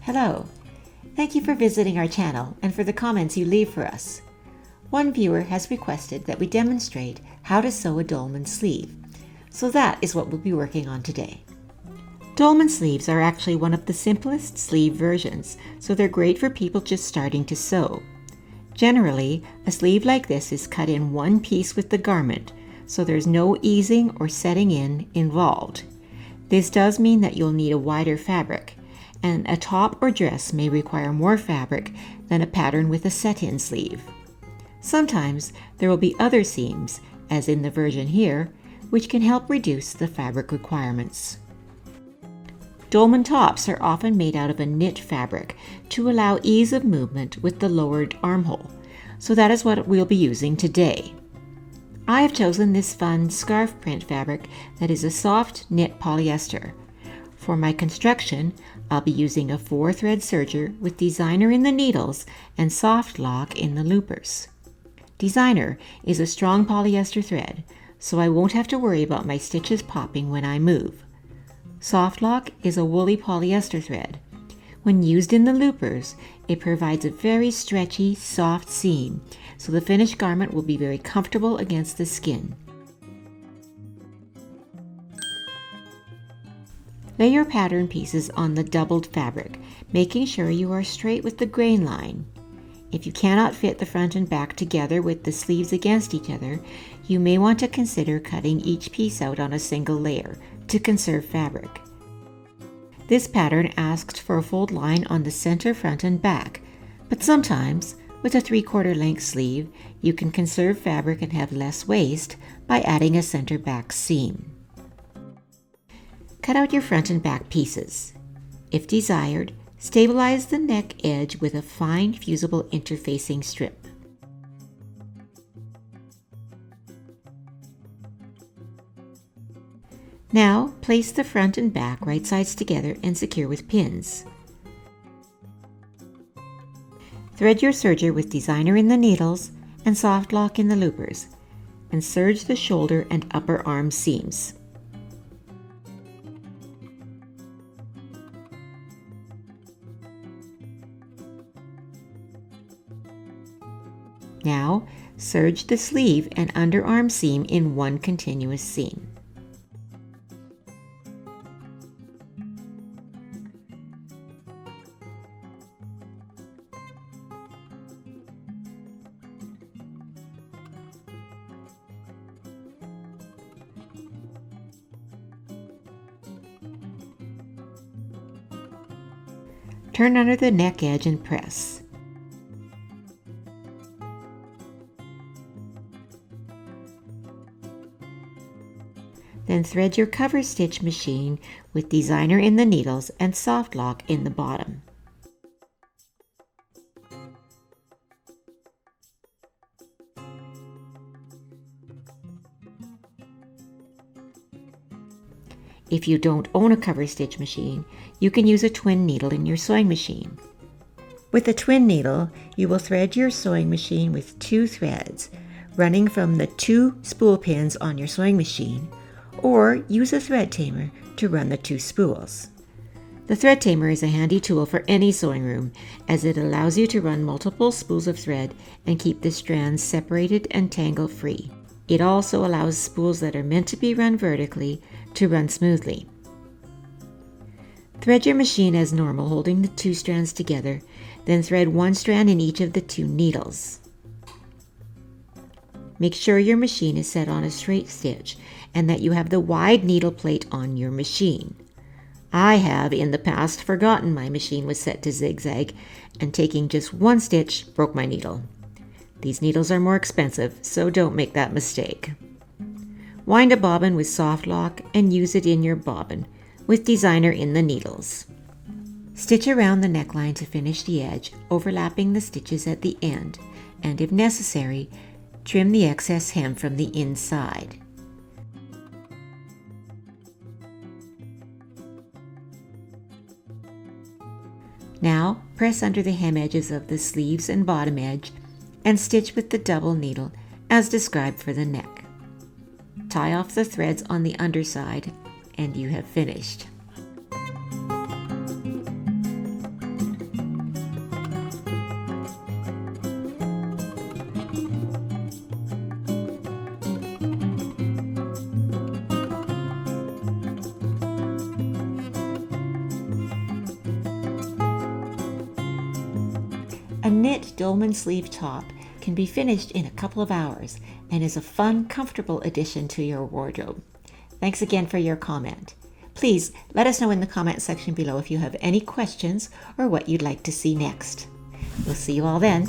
Hello. Thank you for visiting our channel and for the comments you leave for us. One viewer has requested that we demonstrate how to sew a dolman sleeve, so that is what we'll be working on today. Dolman sleeves are actually one of the simplest sleeve versions, so they're great for people just starting to sew. Generally, a sleeve like this is cut in one piece with the garment, so there's no easing or setting in involved. This does mean that you'll need a wider fabric, and a top or dress may require more fabric than a pattern with a set-in sleeve. Sometimes there will be other seams, as in the version here, which can help reduce the fabric requirements. Dolman tops are often made out of a knit fabric to allow ease of movement with the lowered armhole, so that is what we'll be using today. I have chosen this fun scarf print fabric that is a soft knit polyester. For my construction, I'll be using a 4-thread serger with designer in the needles and soft lock in the loopers. Designer is a strong polyester thread, so I won't have to worry about my stitches popping when I move. Soft lock is a woolly polyester thread. When used in the loopers, it provides a very stretchy, soft seam, so the finished garment will be very comfortable against the skin. Lay your pattern pieces on the doubled fabric, making sure you are straight with the grain line. If you cannot fit the front and back together with the sleeves against each other, you may want to consider cutting each piece out on a single layer to conserve fabric. This pattern asks for a fold line on the center front and back, but sometimes, with a 3/4 length sleeve, you can conserve fabric and have less waste by adding a center back seam. Cut out your front and back pieces. If desired, stabilize the neck edge with a fine fusible interfacing strip. Now, place the front and back right sides together and secure with pins. Thread your serger with designer in the needles and soft lock in the loopers, and serge the shoulder and upper arm seams. Now, serge the sleeve and underarm seam in one continuous seam. Turn under the neck edge and press. Then thread your cover stitch machine with designer in the needles and soft lock in the bottom. If you don't own a cover stitch machine, you can use a twin needle in your sewing machine. With a twin needle, you will thread your sewing machine with 2 threads, running from the 2 spool pins on your sewing machine, or use a thread tamer to run the 2 spools. The thread tamer is a handy tool for any sewing room, as it allows you to run multiple spools of thread and keep the strands separated and tangle-free. It also allows spools that are meant to be run vertically to run smoothly. Thread your machine as normal, holding the 2 strands together, then thread 1 strand in each of the 2 needles. Make sure your machine is set on a straight stitch and that you have the wide needle plate on your machine. I have in the past forgotten my machine was set to zigzag, and taking just 1 stitch broke my needle. These needles are more expensive, so don't make that mistake. Wind a bobbin with soft lock and use it in your bobbin, with designer in the needles. Stitch around the neckline to finish the edge, overlapping the stitches at the end, and if necessary, trim the excess hem from the inside. Now, press under the hem edges of the sleeves and bottom edge and stitch with the double needle as described for the neck. Tie off the threads on the underside and you have finished. A knit dolman sleeve top can be finished in a couple of hours and is a fun, comfortable addition to your wardrobe. Thanks again for your comment. Please let us know in the comment section below if you have any questions or what you'd like to see next. We'll see you all then.